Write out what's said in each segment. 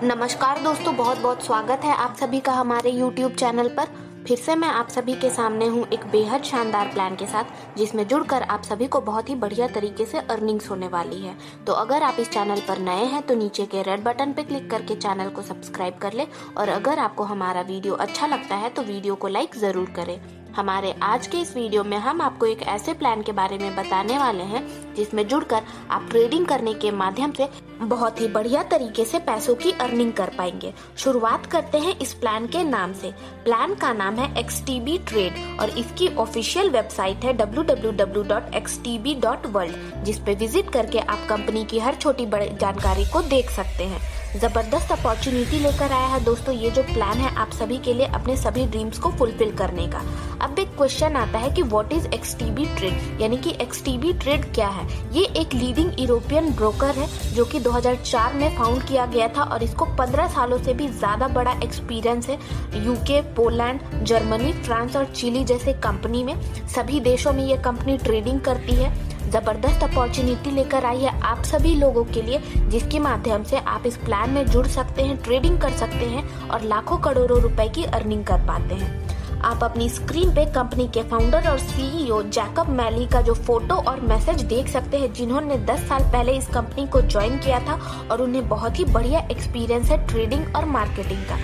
नमस्कार दोस्तों, बहुत बहुत स्वागत है आप सभी का हमारे YouTube चैनल पर। फिर से मैं आप सभी के सामने हूँ एक बेहद शानदार प्लान के साथ, जिसमें जुड़कर आप सभी को बहुत ही बढ़िया तरीके से अर्निंग्स होने वाली है। तो अगर आप इस चैनल पर नए हैं तो नीचे के रेड बटन पर क्लिक करके चैनल को सब्सक्राइब कर ले, और अगर आपको हमारा वीडियो अच्छा लगता है तो वीडियो को लाइक जरूर करें। हमारे आज के इस वीडियो में हम आपको एक ऐसे प्लान के बारे में बताने वाले हैं जिसमें जुड़कर आप ट्रेडिंग करने के माध्यम से बहुत ही बढ़िया तरीके से पैसों की अर्निंग कर पाएंगे। शुरुआत करते हैं इस प्लान के नाम से। प्लान का नाम है XTB ट्रेड और इसकी ऑफिशियल वेबसाइट है www.xtb.world, जिस पे विजिट करके आप कंपनी की हर छोटी बड़ी जानकारी को देख सकते हैं। जबरदस्त अपॉर्चुनिटी लेकर आया है दोस्तों ये जो प्लान है आप सभी के लिए अपने सभी ड्रीम्स को फुलफिल करने का। अब एक क्वेश्चन आता है कि व्हाट इज XTB ट्रेड, यानी कि XTB ट्रेड क्या है। ये एक लीडिंग यूरोपियन ब्रोकर है जो कि 2004 में फाउंड किया गया था और इसको 15 सालों से भी ज्यादा बड़ा एक्सपीरियंस है। यूके, पोलैंड, जर्मनी, फ्रांस और चिली जैसे कंपनी में सभी देशों में ये कंपनी ट्रेडिंग करती है। जबरदस्त अपॉर्चुनिटी लेकर आई है आप सभी लोगों के लिए, जिसके माध्यम से आप इस प्लान में जुड़ सकते हैं, ट्रेडिंग कर सकते हैं और लाखों करोड़ों रुपए की अर्निंग कर पाते हैं। आप अपनी स्क्रीन पे कंपनी के फाउंडर और CEO जैकब मैली का जो फोटो और मैसेज देख सकते हैं, जिन्होंने 10 साल पहले इस कंपनी को ज्वाइन किया था और उन्हें बहुत ही बढ़िया एक्सपीरियंस है ट्रेडिंग और मार्केटिंग का।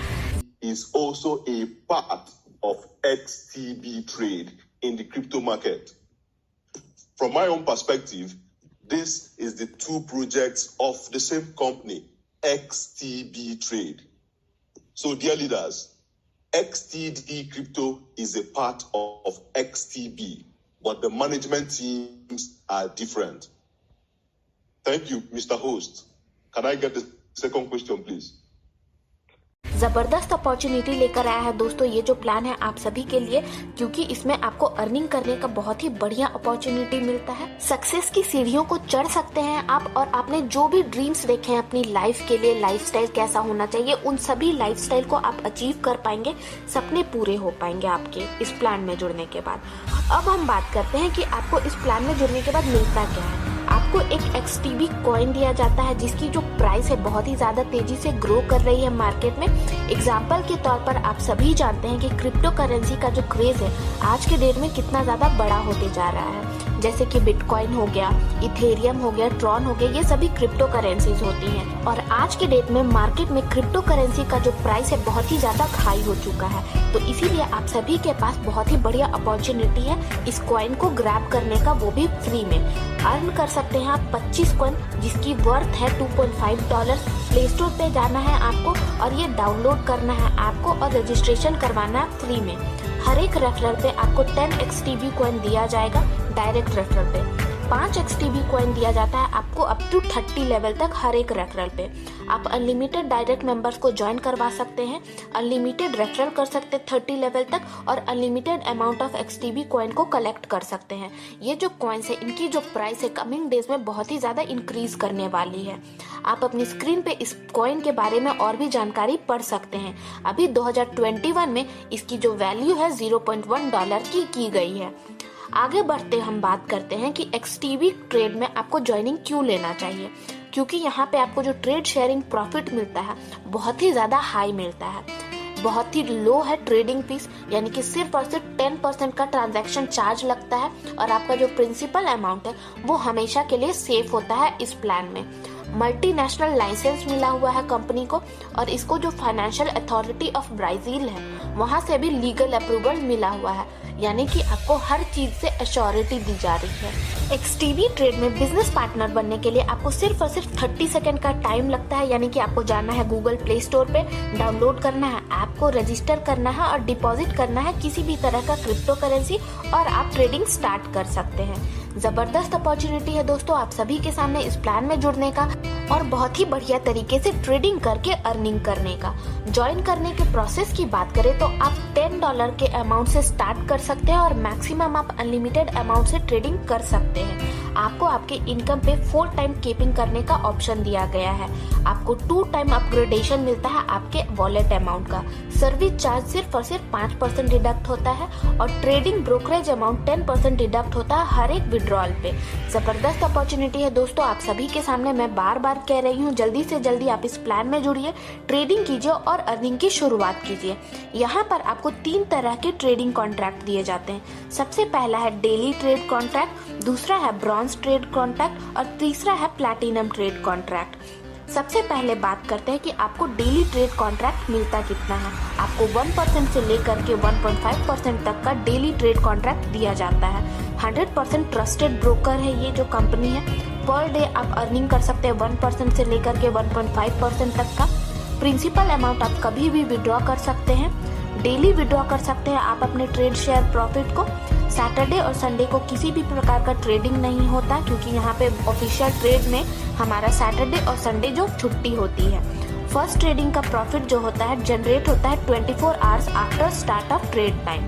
Is also a part of XTB trade in the crypto market. From my own perspective, this is the two projects of the same company, XTB Trade. So, dear leaders, XTD Crypto is a part of XTB, but the management teams are different. Thank you, Mr. Host. Can I get the second question, please? जबरदस्त opportunity लेकर आया है दोस्तों ये जो plan है आप सभी के लिए, क्योंकि इसमें आपको अर्निंग करने का बहुत ही बढ़िया अपॉर्चुनिटी मिलता है। सक्सेस की सीढ़ियों को चढ़ सकते हैं आप, और आपने जो भी ड्रीम्स देखे हैं अपनी लाइफ के लिए, लाइफस्टाइल कैसा होना चाहिए, उन सभी लाइफस्टाइल को आप अचीव कर पाएंगे, सपने पूरे हो पाएंगे आपके इस प्लान में जुड़ने के बाद। अब हम बात करते हैं कि आपको इस प्लान में जुड़ने के बाद मिलता क्या है। आपको एक XTB कॉइन दिया जाता है जिसकी जो प्राइस है बहुत ही ज्यादा तेजी से ग्रो कर रही है मार्केट में। एग्जाम्पल के तौर पर आप सभी जानते हैं कि क्रिप्टो करेंसी का जो क्रेज है आज के डेट में कितना ज्यादा बड़ा होते जा रहा है। जैसे कि बिटकॉइन हो गया, इथेरियम हो गया, ट्रॉन हो गया, ये सभी क्रिप्टो करेंसीज होती हैं। और आज के डेट में मार्केट में क्रिप्टो करेंसी का जो प्राइस है बहुत ही ज्यादा हाई हो चुका है। तो इसीलिए आप सभी के पास बहुत ही बढ़िया अपॉर्चुनिटी है इस कॉइन को ग्रैब करने का, वो भी फ्री में। अर्न कर सकते हैं आप 25 कॉइन जिसकी वर्थ है $2.5। प्ले स्टोर पे जाना है आपको और ये डाउनलोड करना है आपको और रजिस्ट्रेशन करवाना है फ्री में। हर एक रेफरल पे आपको 10 XTB कॉइन दिया जाएगा डायरेक्ट रेफरल पे। 5 XTB कॉइन दिया जाता है आपको अप टू 30 लेवल तक हर एक रेफरल पे। आप अनलिमिटेड डायरेक्ट मेंबर्स को ज्वाइन करवा सकते हैं, अनलिमिटेड रेफरल कर सकते हैं 30 लेवल तक, और unlimited amount of XTB coin को कलेक्ट कर सकते हैं। ये जो कॉइन्स है इनकी जो प्राइस है कमिंग डेज में बहुत ही ज्यादा इंक्रीज करने वाली है। आप अपनी स्क्रीन पे इस कॉइन के बारे में और भी जानकारी पढ़ सकते हैं। अभी 2021 में इसकी जो वैल्यू है $0.1 की गई है। आगे बढ़ते हम बात करते हैं कि XTB ट्रेड में आपको ज्वाइनिंग क्यों लेना चाहिए, क्योंकि यहाँ पे आपको जो ट्रेड शेयरिंग प्रॉफिट मिलता है बहुत ही ज्यादा हाई मिलता है। बहुत ही लो है ट्रेडिंग फीस, यानी कि सिर्फ और सिर्फ 10% का ट्रांजैक्शन चार्ज लगता है, और आपका जो प्रिंसिपल अमाउंट है वो हमेशा के लिए सेफ होता है इस प्लान में। मल्टीनेशनल लाइसेंस मिला हुआ है कंपनी को, और इसको जो फाइनेंशियल अथॉरिटी ऑफ ब्राजील है वहां से भी लीगल अप्रूवल मिला हुआ है, यानी कि आपको हर चीज से अश्योरिटी दी जा रही है। XTB ट्रेड में बिजनेस पार्टनर बनने के लिए आपको सिर्फ और सिर्फ 30 सेकंड का टाइम लगता है, यानी कि आपको जाना है गूगल प्ले स्टोर पे, डाउनलोड करना है ऐप को, रजिस्टर करना है और डिपॉजिट करना है किसी भी तरह का क्रिप्टो करेंसी, और आप ट्रेडिंग स्टार्ट कर सकते हैं। जबरदस्त अपॉर्चुनिटी है दोस्तों आप सभी के सामने इस प्लान में जुड़ने का और बहुत ही बढ़िया तरीके से ट्रेडिंग करके अर्निंग करने का। ज्वाइन करने के प्रोसेस की बात करें तो आप $10 के अमाउंट से स्टार्ट कर सकते हैं और मैक्सिमम आप अनलिमिटेड अमाउंट से ट्रेडिंग कर सकते हैं। आपको आपके इनकम पे 4 टाइम कीपिंग करने का ऑप्शन दिया गया है। आपको 2 टाइम अपग्रेडेशन मिलता है आपके वॉलेट अमाउंट का। सर्विस चार्ज सिर्फ और सिर्फ 5% डिडक्ट होता है और ट्रेडिंग ब्रोकरेज अमाउंट 10% डिडक्ट होता है हर एक विड्रॉल पे। जबरदस्त अपॉर्चुनिटी है दोस्तों, आप सभी के सामने मैं बार बार कह रही हूँ, जल्दी से जल्दी आप इस प्लान में जुड़िए, ट्रेडिंग कीजिए और अर्निंग की शुरुआत कीजिए। यहाँ पर आपको 3 तरह के ट्रेडिंग कॉन्ट्रैक्ट दिए जाते हैं। सबसे पहला है डेली ट्रेड कॉन्ट्रैक्ट, दूसरा है ब्रॉन्ज ट्रेड कॉन्ट्रैक्ट और तीसरा है प्लैटिनम ट्रेड कॉन्ट्रैक्ट। सबसे पहले बात करते हैं कि आपको डेली ट्रेड कॉन्ट्रैक्ट मिलता कितना है। आपको 1% से लेकर के 1.5% तक का डेली ट्रेड कॉन्ट्रैक्ट दिया जाता है। 100% ट्रस्टेड ब्रोकर है ये जो कंपनी है। पर डे आप अर्निंग कर सकते हैं 1% से लेकर के 1.5% तक का। प्रिंसिपल अमाउंट आप कभी भी विड्रॉ कर सकते हैं, डेली विड्रॉ कर सकते हैं आप अपने ट्रेड शेयर प्रॉफिट को। सैटरडे और संडे को किसी भी प्रकार का ट्रेडिंग नहीं होता, क्योंकि यहाँ पे ऑफिशियल ट्रेड में हमारा सैटरडे और संडे जो छुट्टी होती है। फर्स्ट ट्रेडिंग का प्रॉफिट जो होता है जनरेट होता है 24 hours after start of trade time.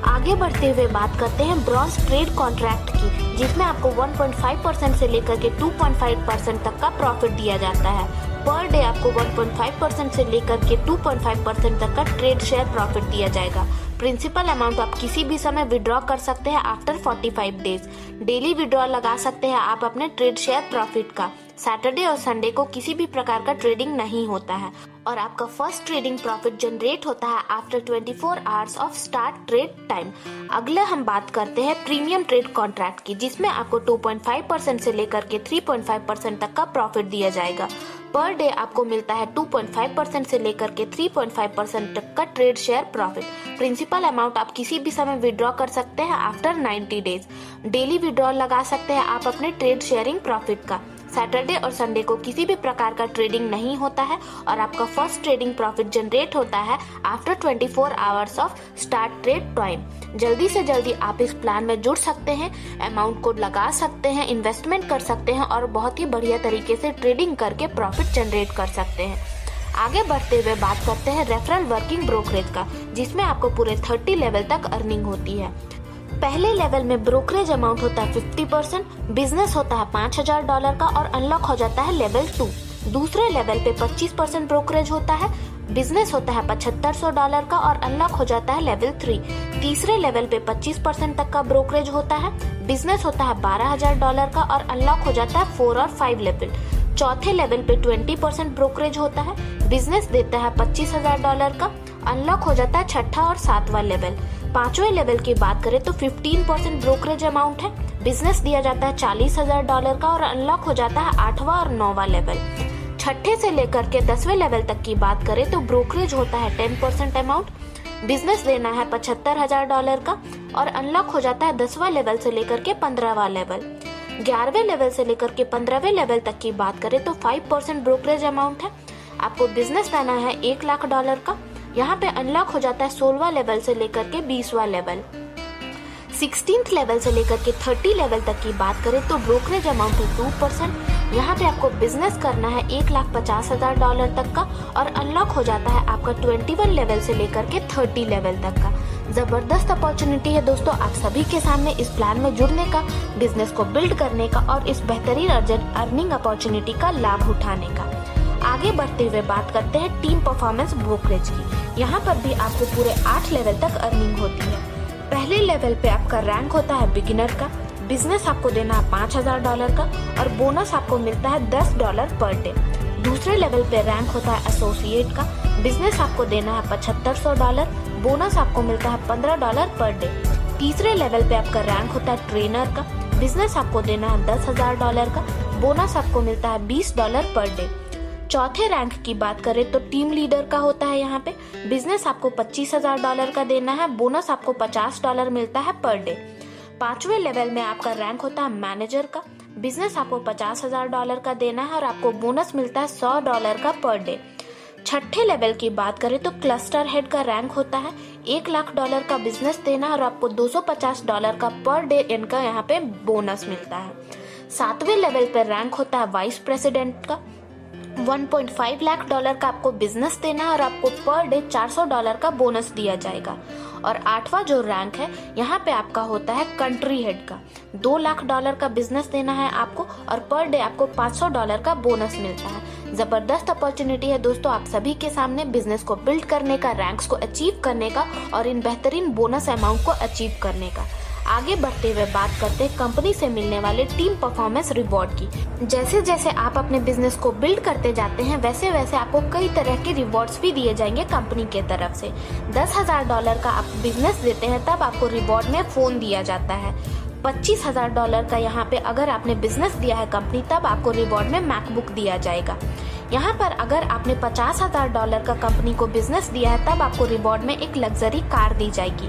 आगे बढ़ते हुए बात करते हैं ब्रॉन्ज ट्रेड कॉन्ट्रैक्ट की, जिसमें आपको 1.5% से लेकर के 2.5% तक का प्रॉफिट दिया जाता है। पर डे आपको 1.5% से लेकर के 2.5% तक का ट्रेड शेयर प्रॉफिट दिया जाएगा। प्रिंसिपल अमाउंट आप किसी भी समय विड्रॉ कर सकते हैं आफ्टर 45 डेज। डेली विड्रॉ लगा सकते हैं आप अपने ट्रेड शेयर प्रॉफिट का। सैटरडे और संडे को किसी भी प्रकार का ट्रेडिंग नहीं होता है और आपका फर्स्ट ट्रेडिंग प्रॉफिट जनरेट होता है after 24 hours of start trade time. अगले हम बात करते हैं प्रीमियम ट्रेड कॉन्ट्रैक्ट की, जिसमें आपको 2.5% से लेकर के 3.5% तक का प्रॉफिट दिया जाएगा। पर डे आपको मिलता है 2.5% से लेकर के 3.5% तक का trade share profit. Principal amount आप किसी भी समय विड्रॉ कर सकते हैं आफ्टर 90 डेज। डेली विड्रॉ लगा सकते हैं आप अपने ट्रेड शेयरिंग प्रॉफिट का। सैटरडे और संडे को किसी भी प्रकार का ट्रेडिंग नहीं होता है और आपका फर्स्ट ट्रेडिंग प्रॉफिट जनरेट होता है after 24 hours of start trade time. जल्दी से जल्दी आप इस प्लान में जुड़ सकते हैं, अमाउंट को लगा सकते हैं, इन्वेस्टमेंट कर सकते हैं और बहुत ही बढ़िया तरीके से ट्रेडिंग करके प्रॉफिट जनरेट कर सकते हैं। आगे बढ़ते हुए बात करते हैं रेफरल वर्किंग ब्रोकरेज का, जिसमें आपको पूरे 30 लेवल तक अर्निंग होती है। पहले लेवल में ब्रोकरेज अमाउंट होता है 50%, बिजनेस होता है $5000 का और अनलॉक हो जाता है लेवल 2। दूसरे लेवल पे 25% ब्रोकरेज होता है, बिजनेस होता है $7500 का और अनलॉक हो जाता है लेवल 3। तीसरे लेवल पे 25% तक का ब्रोकरेज होता है, बिजनेस होता है $12000 का और अनलॉक हो जाता है 4 और 5 लेवल। चौथे लेवल पे 20% ब्रोकरेज होता है, बिजनेस देता है $25000 का, अनलॉक हो जाता है 6ठा और 7वां लेवल। पांचवें लेवल की बात करें तो 15% ब्रोकरेज अमाउंट है, बिजनेस दिया जाता है $40000 का और अनलॉक हो जाता है 8वां और 9वां लेवल। छठे से लेकर के 10वें लेवल तक की बात करें तो ब्रोकरेज होता है 10% अमाउंट, बिजनेस देना है $75000 का और अनलॉक हो जाता है 10वां लेवल से लेकर के 15वां लेवल। 11वें लेवल से लेकर के 15वें लेवल तक की बात करें तो 5% ब्रोकरेज अमाउंट है, आपको बिजनेस देना है $1,00,000 का, यहाँ पे अनलॉक हो जाता है 16वां लेवल से लेकर के 20वां लेवल। 16th लेवल से लेकर के 30 लेवल तक की बात करें तो ब्रोकरेज अमाउंट है 2%, यहाँ पे आपको बिजनेस करना है $1,50,000 तक का और अनलॉक हो जाता है आपका 21 लेवल से लेकर के 30 लेवल तक का। जबरदस्त अपॉर्चुनिटी है दोस्तों आप सभी के सामने इस प्लान में जुड़ने का, बिजनेस को बिल्ड करने का और इस बेहतरीन अर्निंग अपॉर्चुनिटी का लाभ उठाने का। आगे बढ़ते हुए बात करते हैं टीम परफॉर्मेंस ब्रोकरेज की। यहाँ पर भी आपको पूरे 8 लेवल तक अर्निंग होती है। पहले लेवल पे आपका रैंक होता है बिगिनर का, बिजनेस आपको देना है $5000 का और बोनस आपको मिलता है $10 पर डे। दूसरे लेवल पे रैंक होता है एसोसिएट का, बिजनेस आपको देना है $7500, बोनस आपको मिलता है $15 पर डे। तीसरे लेवल पे आपका रैंक होता है ट्रेनर का, बिजनेस आपको देना है $10,000 का, बोनस आपको मिलता है $20 पर डे। चौथे रैंक की बात करें तो टीम लीडर का होता है, यहाँ पे बिजनेस आपको $25,000 का देना है, बोनस आपको $50 मिलता है पर डे। पांचवें लेवल में आपका रैंक होता है मैनेजर का, बिजनेस आपको $50,000 का देना है और आपको बोनस मिलता है $100 का पर डे। छठे लेवल की बात करें तो क्लस्टर हेड का रैंक होता है, $1,00,000 का बिजनेस देना है और आपको $250 का पर डे इनका यहाँ पे बोनस मिलता है। सातवें लेवल पर रैंक होता है वाइस प्रेसिडेंट का, $1.5 लाख का आपको बिजनेस देना है और आपको पर डे $400 का बोनस दिया जाएगा। और 8वां जो रैंक है यहाँ पे आपका होता है कंट्री हेड का। $2 लाख का बिजनेस देना है आपको और पर डे आपको $500 का बोनस मिलता है। जबरदस्त अपॉर्चुनिटी है दोस्तों आप सभी के सामने बिजनेस को बिल्ड करने का, रैंक्स को अचीव करने का और इन बेहतरीन बोनस अमाउंट को अचीव करने का। आगे बढ़ते हुए बात करते हैं कंपनी से मिलने वाले टीम परफॉर्मेंस रिवॉर्ड की। जैसे जैसे आप अपने बिजनेस को बिल्ड करते जाते हैं वैसे वैसे आपको कई तरह के रिवॉर्ड्स भी दिए जाएंगे कंपनी के तरफ से। $10,000 का आप बिजनेस देते हैं तब आपको रिवॉर्ड में फोन दिया जाता है। $25,000 का यहाँ पे अगर आपने बिजनेस दिया है कंपनी तब आपको रिवॉर्ड में मैकबुक दिया जाएगा। यहाँ पर अगर आपने $50,000 का कंपनी को बिजनेस दिया है तब आपको रिवॉर्ड में एक लग्जरी कार दी जाएगी।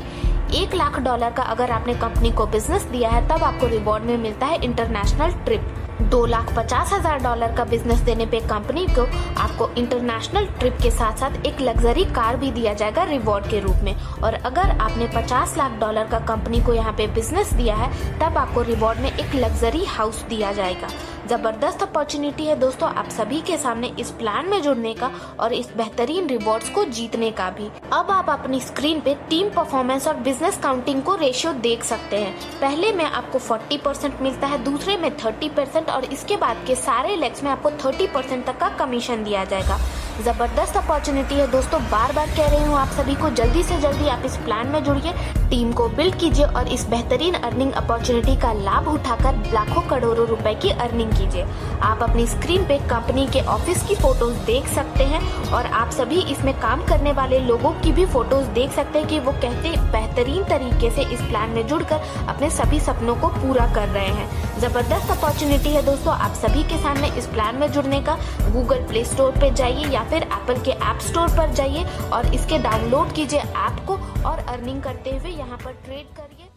$1 लाख का अगर आपने कंपनी को बिजनेस दिया है तब आपको रिवॉर्ड में मिलता है इंटरनेशनल ट्रिप। $2,50,000 का बिजनेस देने पे कंपनी को आपको इंटरनेशनल ट्रिप के साथ साथ एक लग्जरी कार भी दिया जाएगा रिवॉर्ड के रूप में। और अगर आपने $50 लाख का कंपनी को यहाँ पे बिजनेस दिया है तब आपको रिवॉर्ड में एक लग्जरी हाउस दिया जाएगा। जबरदस्त अपॉर्चुनिटी है दोस्तों आप सभी के सामने इस प्लान में जुड़ने का और इस बेहतरीन रिवॉर्ड्स को जीतने का भी। अब आप अपनी स्क्रीन पे टीम परफॉर्मेंस और बिजनेस काउंटिंग को रेशियो देख सकते हैं। पहले में आपको 40% मिलता है, दूसरे में 30% और इसके बाद के सारे लेग्स में आपको 30% तक का कमीशन दिया जाएगा। जबरदस्त अपॉर्चुनिटी है दोस्तों, बार बार कह रही हूँ आप सभी को जल्दी से जल्दी आप इस प्लान में जुड़िए, टीम को बिल्ड कीजिए और इस बेहतरीन अर्निंग अपॉर्चुनिटी का लाभ उठाकर लाखों करोड़ों रुपए की अर्निंग कीजिए। आप अपनी स्क्रीन पे कंपनी के ऑफिस की फोटोज देख सकते हैं और आप सभी इसमें काम करने वाले लोगों की भी फोटोज देख सकते हैं कि वो कहते बेहतरीन तरीके से इस प्लान में जुड़कर अपने सभी सपनों को पूरा कर रहे हैं। जबरदस्त अपॉर्चुनिटी है दोस्तों आप सभी के सामने इस प्लान में जुड़ने का। गूगल प्ले स्टोर पे जाइए या फिर एप्पल के ऐप स्टोर पर जाइए और इसके डाउनलोड कीजिए ऐप को और अर्निंग करते हुए यहाँ पर ट्रेड करिए।